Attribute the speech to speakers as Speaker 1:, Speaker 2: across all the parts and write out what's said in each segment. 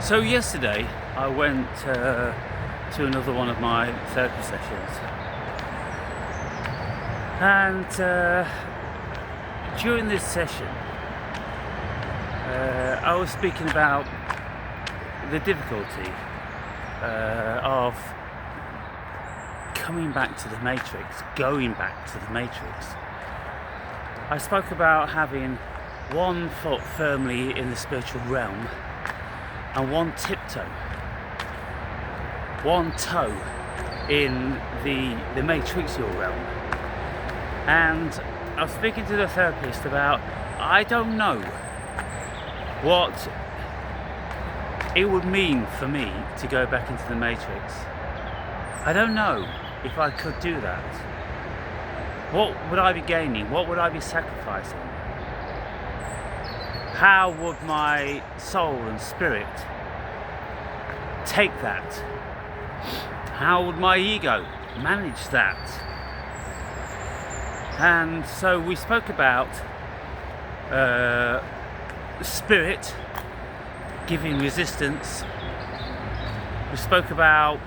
Speaker 1: So yesterday I went to another one of my therapy sessions, and during this session I was speaking about the difficulty of coming back to the Matrix, going back to the Matrix. I spoke about having one foot firmly in the spiritual realm and one tiptoe, one toe in the Matrixial realm. And I was speaking to the therapist about, I don't know what it would mean for me to go back into the Matrix. I don't know if I could do that. What would I be gaining? What would I be sacrificing? How would my soul and spirit take that? How would my ego manage that? And so we spoke about spirit giving resistance. We spoke about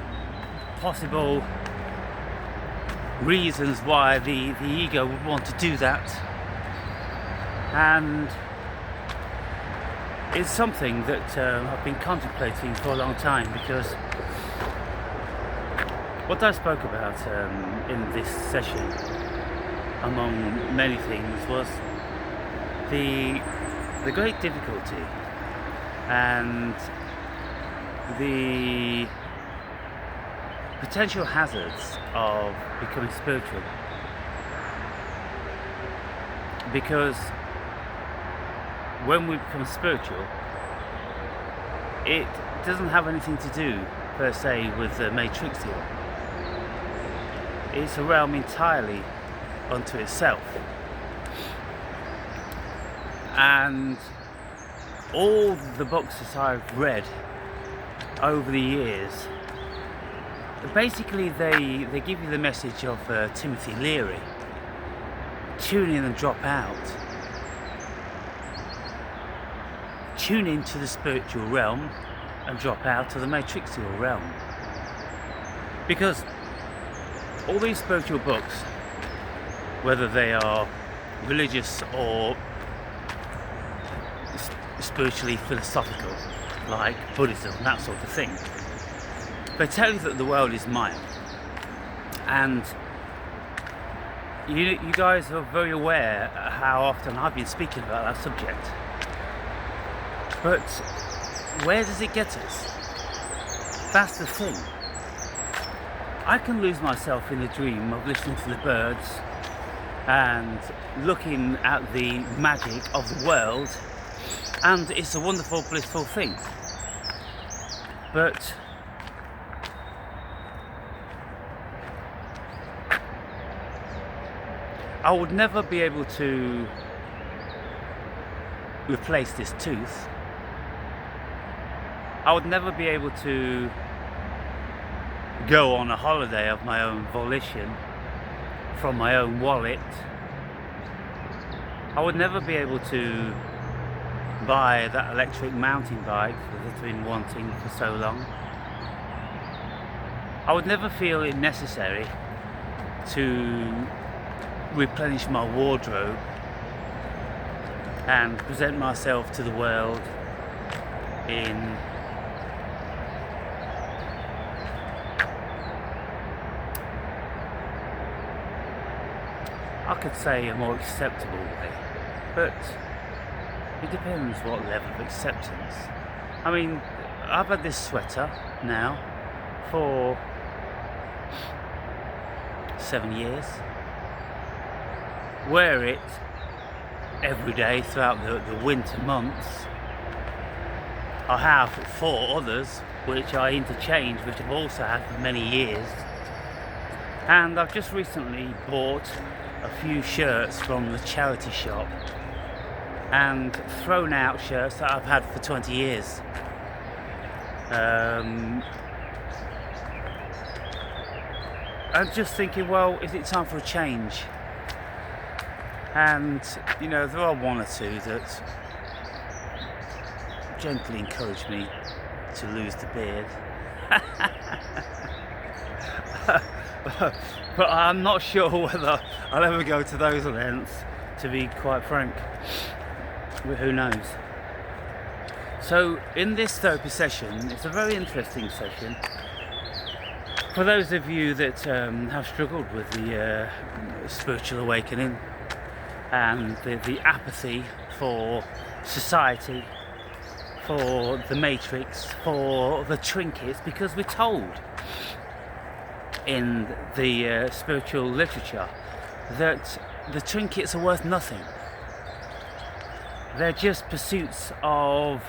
Speaker 1: possible reasons why the ego would want to do that, and it's something that I've been contemplating for a long time, because what I spoke about in this session, among many things, was the great difficulty and the potential hazards of becoming spiritual. Because when we become spiritual, it doesn't have anything to do per se with the Matrixial. It's a realm entirely unto itself. And all the books that I've read over the years, basically they give you the message of Timothy Leary: tune in and drop out. Tune into the spiritual realm and drop out to the Matrixial realm. Because all these spiritual books, whether they are religious or spiritually philosophical, like Buddhism, that sort of thing, they tell you that the world is Maya. And you guys are very aware how often I've been speaking about that subject. But where does it get us? That's the thing. I can lose myself in the dream of listening to the birds and looking at the magic of the world, and it's a wonderful, blissful thing. But I would never be able to replace this tooth. I would never be able to go on a holiday of my own volition from my own wallet. I would never be able to buy that electric mountain bike that I've been wanting for so long. I would never feel it necessary to replenish my wardrobe and present myself to the world in I could say a more acceptable way, but it depends what level of acceptance. I mean, I've had this sweater now for 7 years. Wear it every day throughout the winter months. I have 4 others which I interchange, which I've also had for many years. And I've just recently bought a few shirts from the charity shop and thrown out shirts that I've had for 20 years. I'm just thinking, well, is it time for a change? And, you know, there are one or two that gently encourage me to lose the beard. But I'm not sure whether I'll ever go to those lengths, to be quite frank. But who knows? So in this therapy session, it's a very interesting session. For those of you that have struggled with the spiritual awakening and the apathy for society, for the matrix, for the trinkets, because we're told in the spiritual literature that the trinkets are worth nothing. They're just pursuits of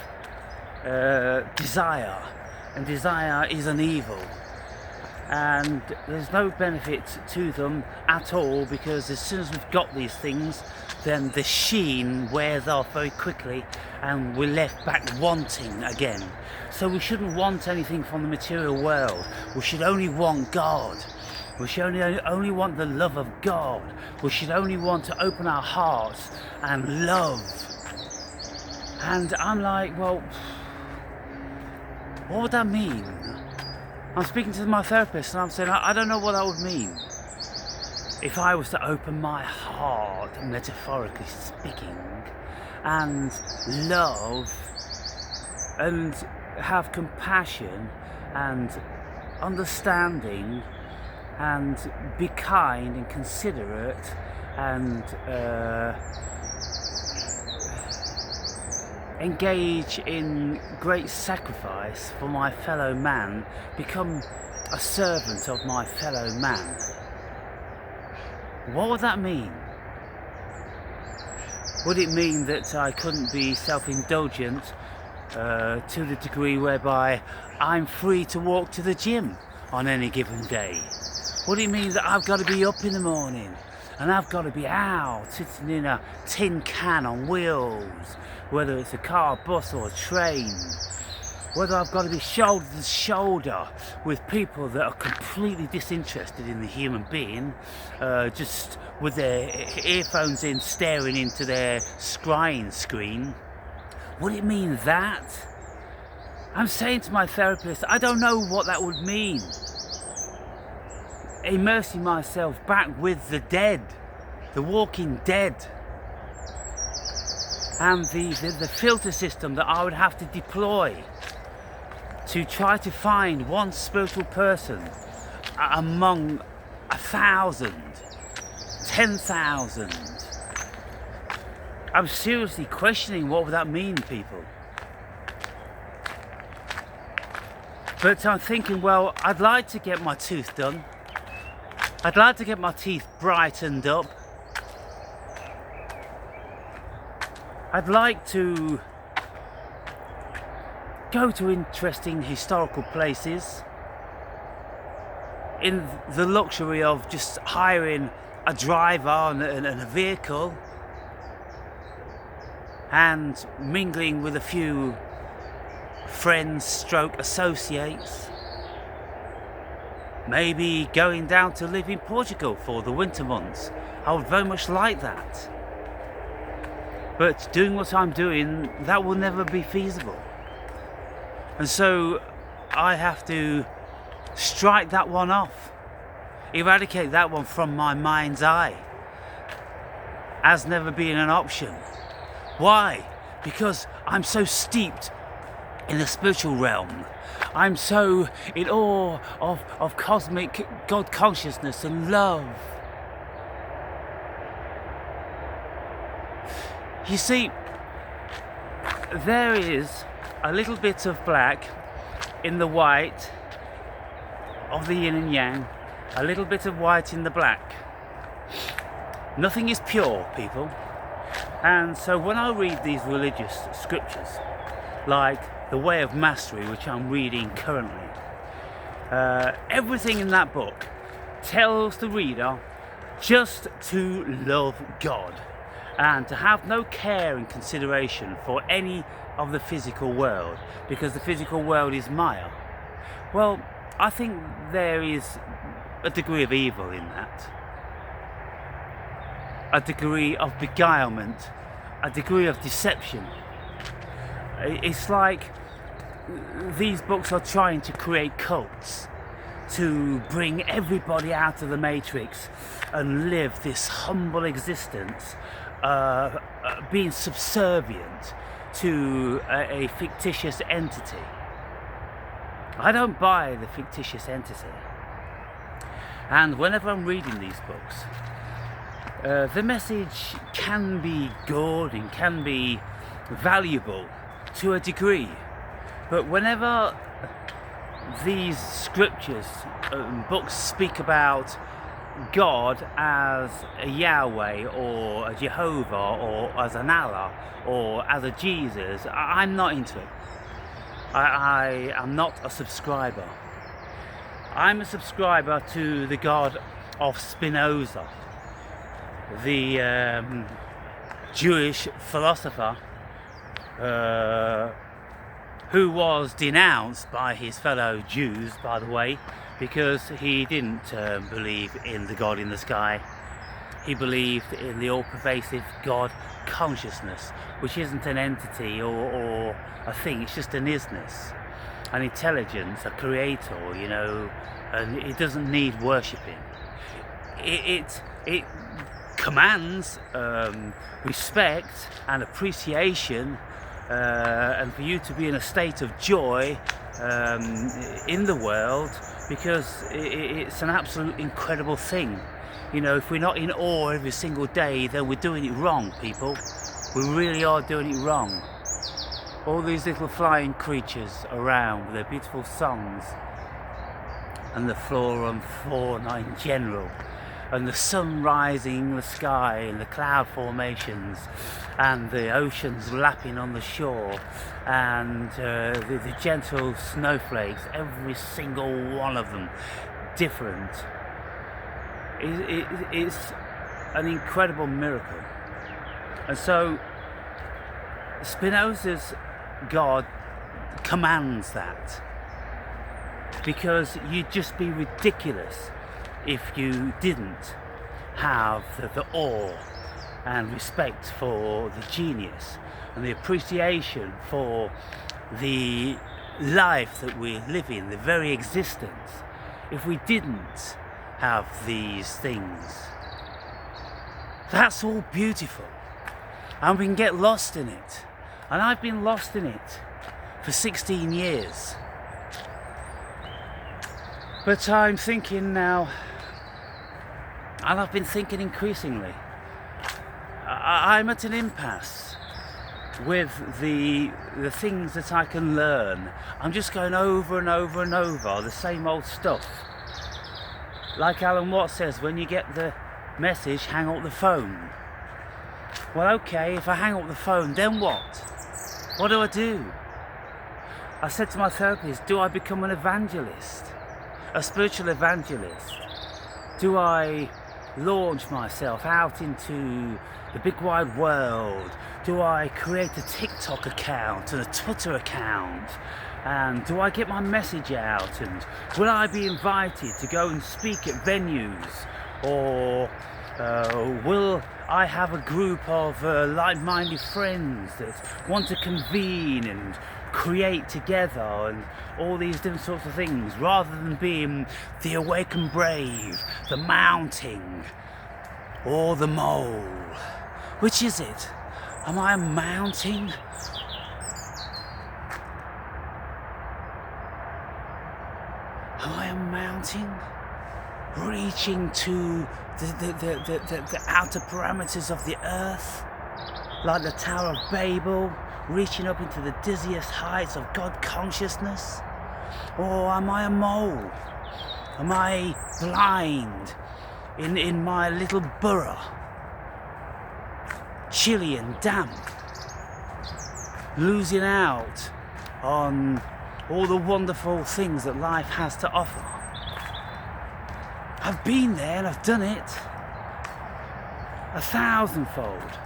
Speaker 1: desire, and desire is an evil, and there's no benefit to them at all, because as soon as we've got these things, then the sheen wears off very quickly and we're left back wanting again. So we shouldn't want anything from the material world. We should only want God. We should only want the love of God. We should only want to open our hearts and love. And I'm like, well, what would that mean? I'm speaking to my therapist and I'm saying, I don't know what that would mean. If I was to open my heart, metaphorically speaking, and love, and have compassion, and understanding, and be kind and considerate, and engage in great sacrifice for my fellow man, become a servant of my fellow man. What would that mean? Would it mean that I couldn't be self-indulgent to the degree whereby I'm free to walk to the gym on any given day? Would it mean that I've got to be up in the morning and I've got to be out sitting in a tin can on wheels, whether it's a car, bus or a train? Whether I've got to be shoulder to shoulder with people that are completely disinterested in the human being, just with their earphones in, staring into their scrying screen? Would it mean that? I'm saying to my therapist, I don't know what that would mean. Immersing myself back with the dead, the walking dead, and the filter system that I would have to deploy to try to find one spiritual person among 1,000, 10,000. I'm seriously questioning what would that mean, people. But I'm thinking, well, I'd like to get my tooth done. I'd like to get my teeth brightened up. I'd like to go to interesting historical places in the luxury of just hiring a driver and a vehicle and mingling with a few friends stroke associates. Maybe going down to live in Portugal for the winter months. I would very much like that. But doing what I'm doing, that will never be feasible. And so I have to strike that one off, eradicate that one from my mind's eye as never being an option. Why? Because I'm so steeped in the spiritual realm. I'm so in awe of cosmic God consciousness and love. You see, there is a little bit of black in the white of the yin and yang, a little bit of white in the black. Nothing is pure, people. And so when I read these religious scriptures, like The Way of Mastery, which I'm reading currently, everything in that book tells the reader just to love God and to have no care and consideration for any of the physical world, because the physical world is Maya. Well, I think there is a degree of evil in that, a degree of beguilement, a degree of deception. It's like these books are trying to create cults to bring everybody out of the matrix and live this humble existence, being subservient to a fictitious entity. I don't buy the fictitious entity. And whenever I'm reading these books, the message can be good and can be valuable to a degree. But whenever these scriptures and books speak about God as a Yahweh or a Jehovah or as an Allah or as a Jesus, I'm not into it. I am not a subscriber. I'm a subscriber to the God of Spinoza, the Jewish philosopher who was denounced by his fellow Jews, by the way, because he didn't believe in the God in the sky. He believed in the all-pervasive God consciousness, which isn't an entity or a thing, it's just an isness, an intelligence, a creator, you know, and it doesn't need worshipping. It commands respect and appreciation, and for you to be in a state of joy in the world, because it's an absolute incredible thing. You know, if we're not in awe every single day, then we're doing it wrong, people. We really are doing it wrong. All these little flying creatures around with their beautiful songs, and the flora and fauna in general, and the sun rising in the sky, and the cloud formations, and the oceans lapping on the shore, and the gentle snowflakes, every single one of them different. It's an incredible miracle. And so Spinoza's God commands that, because you'd just be ridiculous if you didn't have the awe and respect for the genius and the appreciation for the life that we live in, the very existence. If we didn't have these things, that's all beautiful, and we can get lost in it. And I've been lost in it for 16 years. But I'm thinking now, and I've been thinking increasingly, I'm at an impasse with the things that I can learn. I'm just going over and over and over the same old stuff. Like Alan Watts says, when you get the message, hang up the phone. Well, okay, if I hang up the phone, then what? What do I do? I said to my therapist, do I become an evangelist? A spiritual evangelist? Do I launch myself out into the big wide world? Do I create a TikTok account and a Twitter account? And do I get my message out? And will I be invited to go and speak at venues? Or will I have a group of like-minded friends that want to convene and create together and all these different sorts of things, rather than being the awakened brave, the mounting, or the mole? Which is it? Am I a mounting? Am I a mounting? Reaching to the outer parameters of the earth, like the Tower of Babel, reaching up into the dizziest heights of God consciousness? Or am I a mole? Am I blind in my little burrow, chilly and damp, losing out on all the wonderful things that life has to offer? I've been there and I've done it 1,000-fold.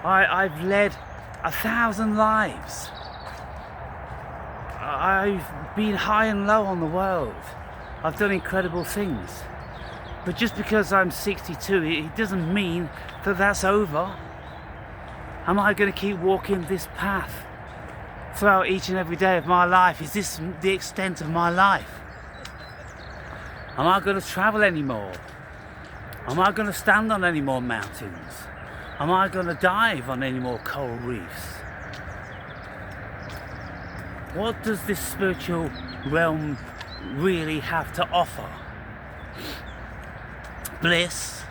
Speaker 1: I've led 1,000 lives. I've been high and low on the world. I've done incredible things. But just because I'm 62, it doesn't mean that that's over. Am I going to keep walking this path throughout each and every day of my life. Is this the extent of my life? Am I going to travel anymore? Am I going to stand on any more mountains? Am I going to dive on any more coral reefs? What does this spiritual realm really have to offer? Bliss,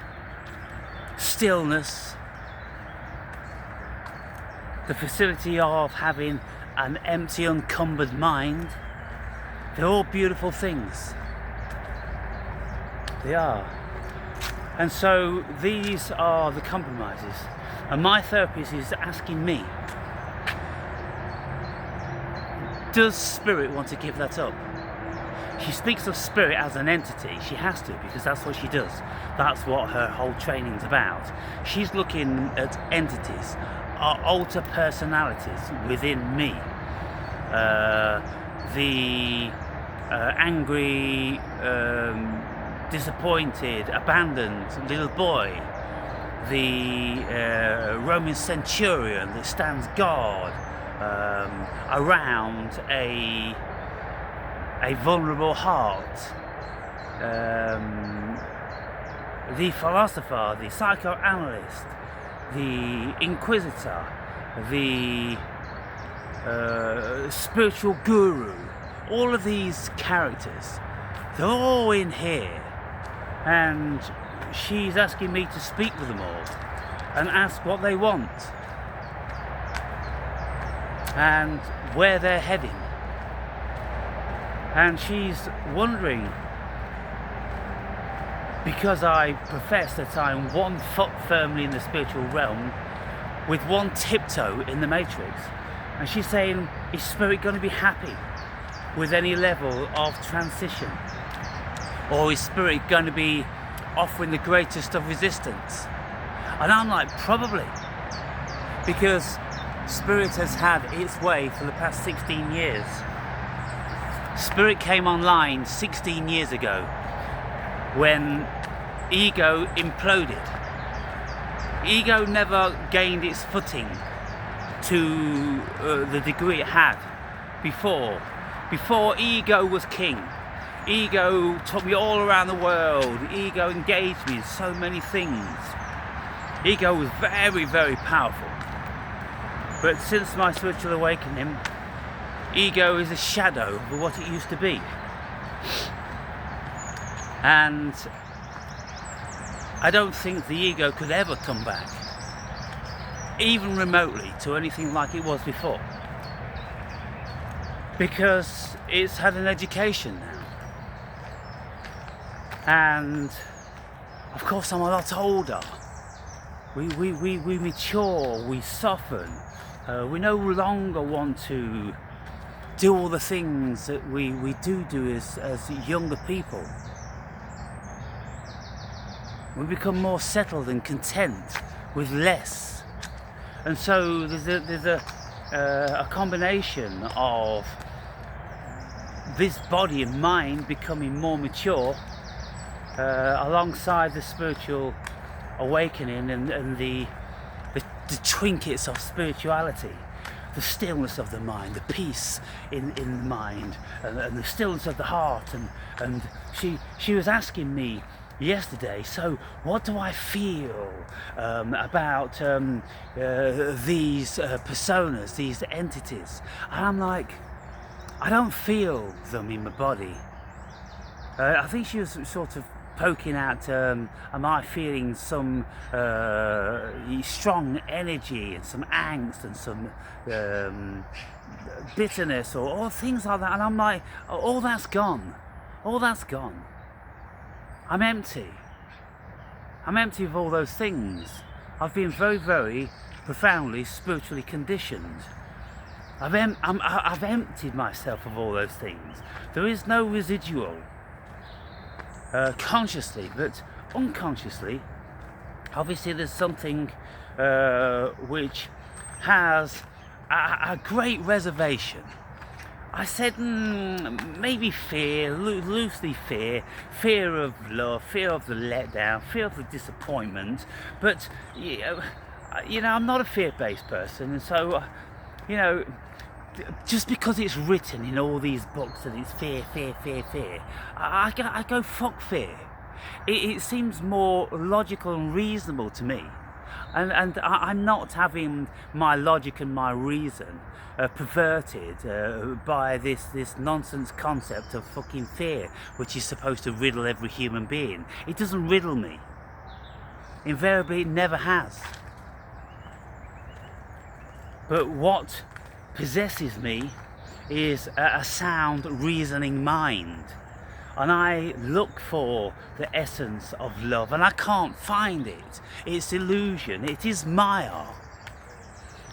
Speaker 1: stillness, the facility of having an empty, unencumbered mind. They're all beautiful things. They are. And so these are the compromises. And my therapist is asking me, does spirit want to give that up? She speaks of spirit as an entity. She has to, because that's what she does. That's what her whole training's about. She's looking at entities, alter personalities within me. The angry, disappointed, abandoned little boy, the Roman centurion that stands guard around a vulnerable heart, the philosopher, the psychoanalyst, the inquisitor, the spiritual guru. All of these characters, they're all in here. And she's asking me to speak with them all and ask what they want and where they're heading. And she's wondering, because I profess that I'm one foot firmly in the spiritual realm with one tiptoe in the matrix, and she's saying, is spirit going to be happy with any level of transition? Or is spirit going to be offering the greatest of resistance? And I'm like, probably. Because spirit has had its way for the past 16 years. Spirit came online 16 years ago when ego imploded. Ego never gained its footing to the degree it had before. Before, ego was king. Ego took me all around the world. Ego engaged me in so many things. Ego was very, very powerful. But since my spiritual awakening, ego is a shadow of what it used to be. And I don't think the ego could ever come back, even remotely, to anything like it was before. Because it's had an education now. And of course I'm a lot older. We mature, we soften. We no longer want to do all the things that we do as younger people. We become more settled and content with less. And so there's a combination of this body and mind becoming more mature alongside the spiritual awakening and the trinkets of spirituality, the stillness of the mind, the peace in the mind, and the stillness of the heart. And she was asking me yesterday, so what do I feel about these personas, these entities? And I'm like, I don't feel them in my body. I think she was sort of poking at, am I feeling some strong energy and some angst and some bitterness or things like that? And I'm like, all that's gone. All that's gone. I'm empty. I'm empty of all those things. I've been very, very profoundly spiritually conditioned. I've emptied myself of all those things. There is no residual. Consciously, but unconsciously, obviously there's something which has a great reservation. I said maybe fear, loosely fear of love, fear of the letdown, fear of the disappointment, but you know I'm not a fear-based person, and so just because it's written in all these books that it's fear, fear, fear, fear, I go fuck fear. It seems more logical and reasonable to me. And I'm not having my logic and my reason perverted by this nonsense concept of fucking fear, which is supposed to riddle every human being. It doesn't riddle me. Invariably, it never has. But what possesses me is a sound reasoning mind. And I look for the essence of love, and I can't find it. It's illusion, it is Maya.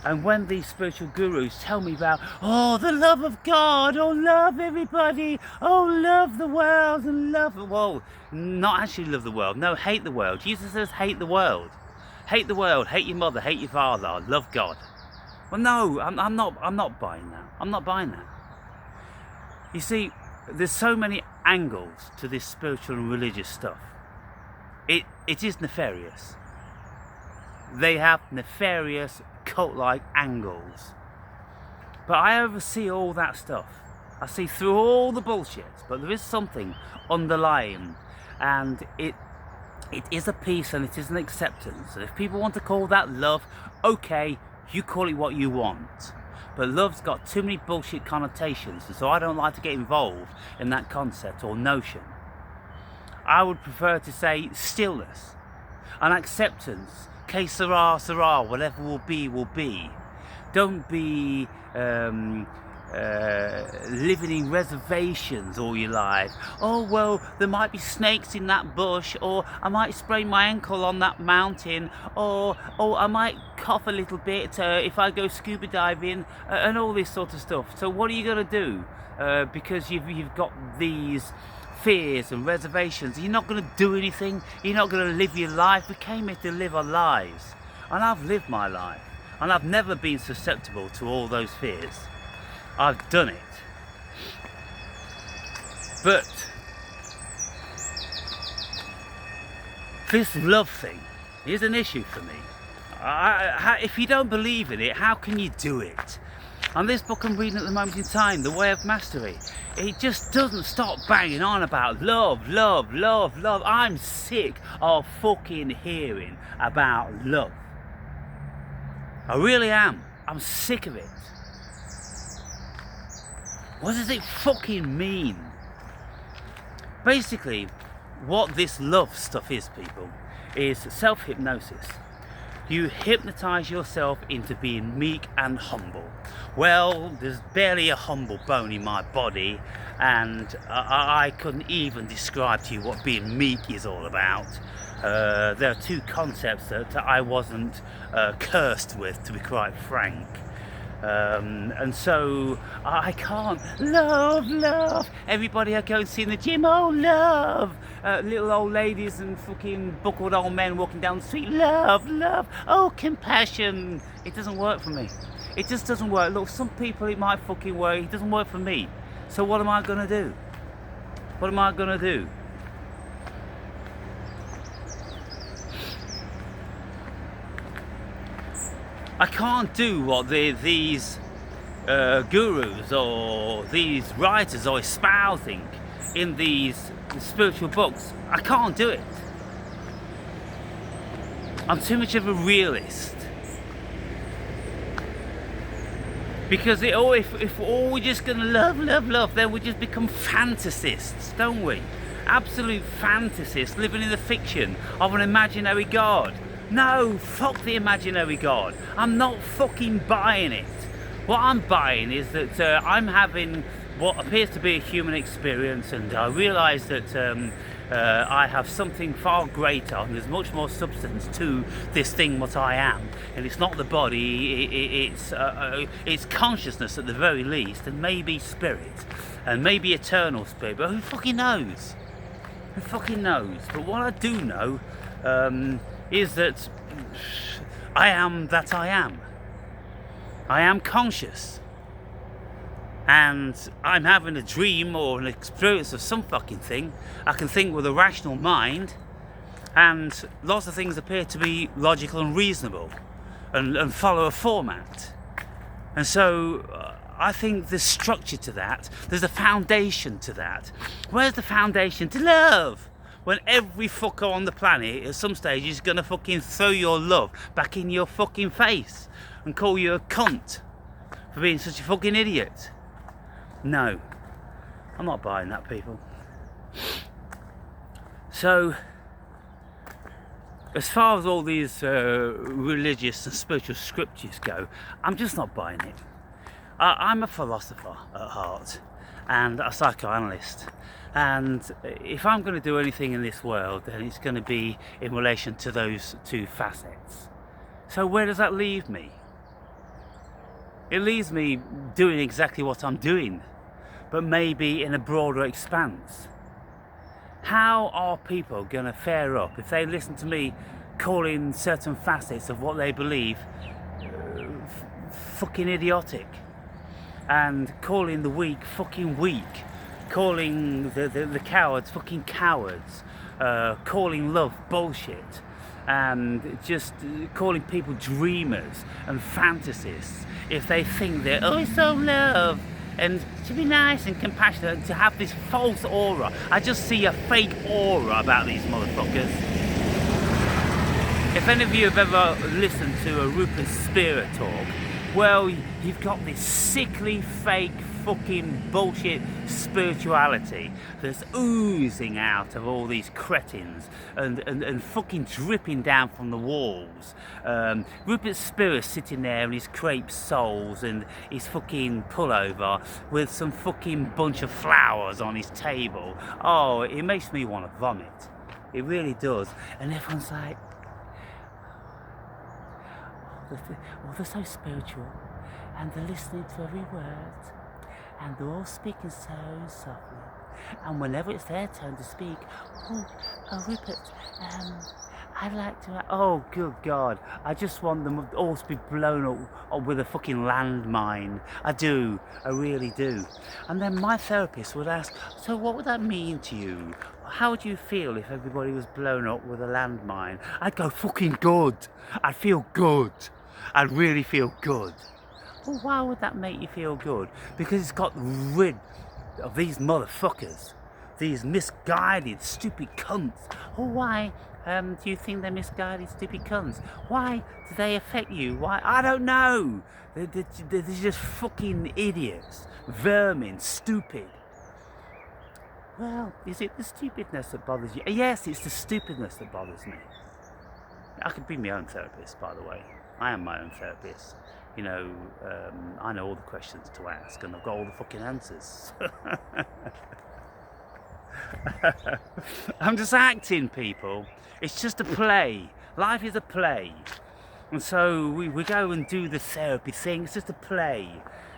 Speaker 1: And when these spiritual gurus tell me about, oh, the love of God, oh, love everybody, oh, love the world, and love, well, not actually love the world, no, hate the world. Jesus says hate the world. Hate the world, hate your mother, hate your father, love God. Well, no, I'm not buying that. I'm not buying that. You see, there's so many angles to this spiritual and religious stuff. It is nefarious. They have nefarious, cult-like angles. But I oversee all that stuff. I see through all the bullshit, but there is something underlying, and it is a peace and it is an acceptance. And if people want to call that love, okay, you call it what you want. But love's got too many bullshit connotations, and so I don't like to get involved in that concept or notion. I would prefer to say stillness and acceptance. Que sera, sera, whatever will be, will be. Don't be living in reservations all your life. Oh, well, there might be snakes in that bush, or I might sprain my ankle on that mountain, or I might cough a little bit if I go scuba diving, and all this sort of stuff. So what are you going to do? Because you've got these fears and reservations, you're not going to do anything. You're not going to live your life. We came here to live our lives, and I've lived my life, and I've never been susceptible to all those fears. I've done it. But this love thing is an issue for me. If you don't believe in it, how can you do it? And this book I'm reading at the moment in time, The Way of Mastery, it just doesn't stop banging on about love, love, love, love. I'm sick of fucking hearing about love. I really am. I'm sick of it. What does it fucking mean? Basically, what this love stuff is, people, is self-hypnosis. You hypnotize yourself into being meek and humble. Well, there's barely a humble bone in my body, and I couldn't even describe to you what being meek is all about. There are two concepts that I wasn't cursed with, to be quite frank. And so I can't love everybody I go and see in the gym. Oh, love little old ladies and fucking buckled old men walking down the street. Love, oh, compassion. It doesn't work for me. It just doesn't work. Look, some people it might fucking work. It doesn't work for me. So what am I gonna do? What am I gonna do? I can't do what these gurus or these writers are espousing in these spiritual books. I can't do it. I'm too much of a realist. Because if all we're just gonna love, then we just become fantasists, don't we? Absolute fantasists living in the fiction of an imaginary God. No, fuck the imaginary God. I'm not fucking buying it. What I'm buying is that I'm having what appears to be a human experience, and I realise that I have something far greater, and there's much more substance to this thing what I am. And it's not the body, it's consciousness at the very least, and maybe spirit, and maybe eternal spirit, but who fucking knows? Who fucking knows? But what I do know is that I am that I am. I am conscious. And I'm having a dream or an experience of some fucking thing. I can think with a rational mind, and lots of things appear to be logical and reasonable and follow a format. And so I think there's structure to that. There's a foundation to that. Where's the foundation to love? When every fucker on the planet at some stage is gonna fucking throw your love back in your fucking face and call you a cunt for being such a fucking idiot. No, I'm not buying that, people. So, as far as all these religious and spiritual scriptures go, I'm just not buying it. I'm a philosopher at heart and a psychoanalyst, and if I'm going to do anything in this world, then it's going to be in relation to those two facets. So where does that leave me? It leaves me doing exactly what I'm doing, but maybe in a broader expanse. How are people going to fare up if they listen to me calling certain facets of what they believe fucking idiotic, and calling the weak fucking weak, calling the cowards fucking cowards, calling love bullshit, and just calling people dreamers and fantasists if they think they're so love and to be nice and compassionate and to have this false aura. I just see a fake aura about these motherfuckers. If any of you have ever listened to a Rupert Spira talk, well, you've got this sickly, fake, fucking bullshit spirituality that's oozing out of all these cretins and fucking dripping down from the walls. Rupert Spira sitting there in his crepe soles and his fucking pullover with some fucking bunch of flowers on his table. Oh, it makes me want to vomit. It really does. And everyone's like, they're so spiritual, and they're listening to every word, and they're all speaking so softly, and whenever it's their turn to speak, oh Rupert, I'd like to, oh good God, I just want them all to be blown up with a fucking landmine. I do, I really do. And then my therapist would ask, so what would that mean to you? How would you feel if everybody was blown up with a landmine? I'd go fucking good. I'd feel good. I'd really feel good. Well, why would that make you feel good? Because it's got rid of these motherfuckers, these misguided, stupid cunts. Well, why do you think they're misguided, stupid cunts? Why do they affect you? Why? I don't know. They're just fucking idiots, vermin, stupid. Well, is it the stupidness that bothers you? Yes, it's the stupidness that bothers me. I could be my own therapist, by the way. I am my own therapist. You know, I know all the questions to ask, and I've got all the fucking answers. I'm just acting, people. It's just a play. Life is a play. And so we go and do the therapy thing. It's just a play.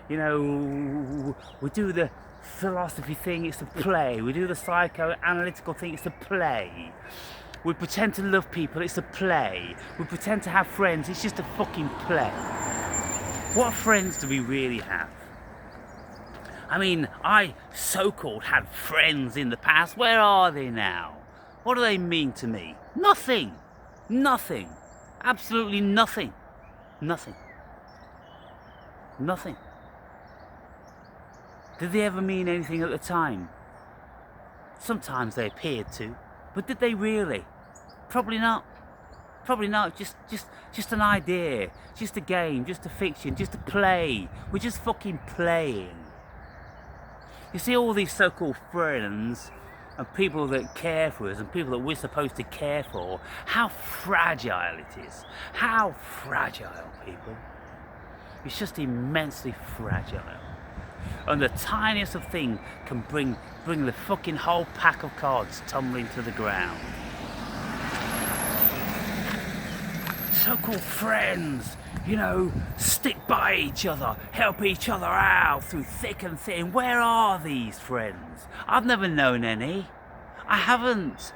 Speaker 1: You know, we do the philosophy thing. It's a play. We do the psychoanalytical thing. It's a play. We pretend to love people. It's a play. We pretend to have friends. It's just a fucking play. What friends do we really have? I mean, I so-called had friends in the past. Where are they now? What do they mean to me? Nothing. Nothing. Absolutely nothing. Nothing. Nothing. Did they ever mean anything at the time? Sometimes they appeared to, but did they really? Probably not. Probably not. Just an idea, just a game, just a fiction, just a play. We're just fucking playing. You see all these so-called friends and people that care for us and people that we're supposed to care for, how fragile it is. How fragile, people. It's just immensely fragile. And the tiniest of thing can bring the fucking whole pack of cards tumbling to the ground. So-called friends, you know, stick by each other, help each other out through thick and thin. Where are these friends? I've never known any. I haven't.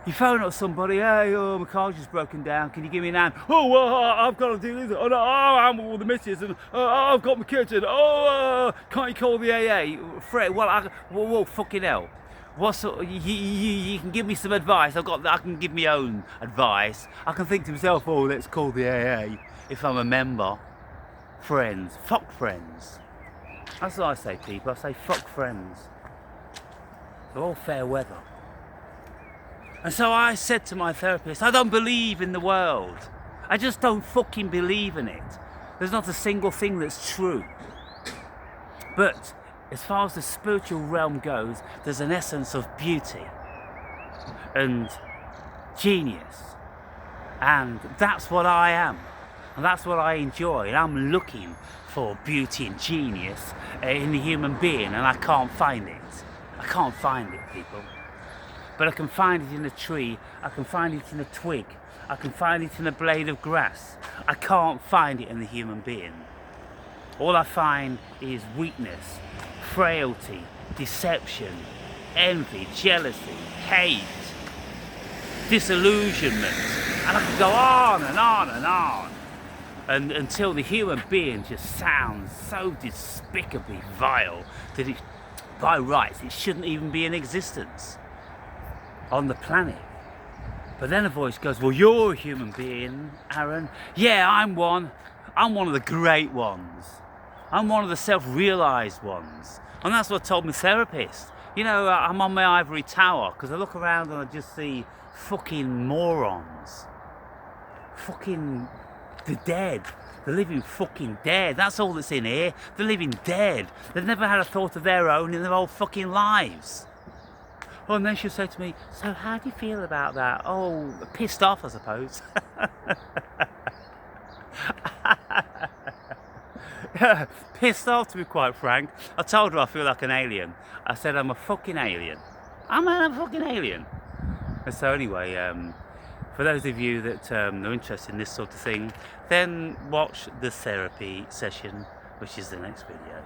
Speaker 1: You phone up somebody, hey, oh, my car's just broken down, can you give me an hand? Oh, well, I've got to do this. Oh, no, I'm with the missus, and I've got my kids, and can't you call the AA? Fred, well, fucking hell. You can give me some advice. I can give my own advice. I can think to myself, oh, let's call the AA if I'm a member. friends. Fuck friends. That's what I say, people. I say fuck friends. They're all fair weather. And so I said to my therapist, I don't believe in the world. I just don't fucking believe in it. There's not a single thing that's true. But as far as the spiritual realm goes, there's an essence of beauty and genius. And that's what I am. And that's what I enjoy. And I'm looking for beauty and genius in the human being, and I can't find it. I can't find it, people. But I can find it in a tree, I can find it in a twig, I can find it in a blade of grass. I can't find it in the human being. All I find is weakness, frailty, deception, envy, jealousy, hate, disillusionment, and I can go on and on and on. And until the human being just sounds so despicably vile that it, by rights, it shouldn't even be in existence on the planet. But then a voice goes, well, you're a human being, Aaron. Yeah, I'm one. I'm one of the great ones. I'm one of the self-realised ones. And that's what I told my therapist. You know, I'm on my ivory tower because I look around and I just see fucking morons. Fucking the dead. The living fucking dead. That's all that's in here. The living dead. They've never had a thought of their own in their whole fucking lives. Oh, and then she'll say to me, so how do you feel about that? Oh, pissed off, I suppose. Pissed off, to be quite frank. I told her I feel like an alien. I said I'm a fucking alien. I'm a fucking alien. And so anyway, for those of you that are interested in this sort of thing, then watch the therapy session, which is the next video.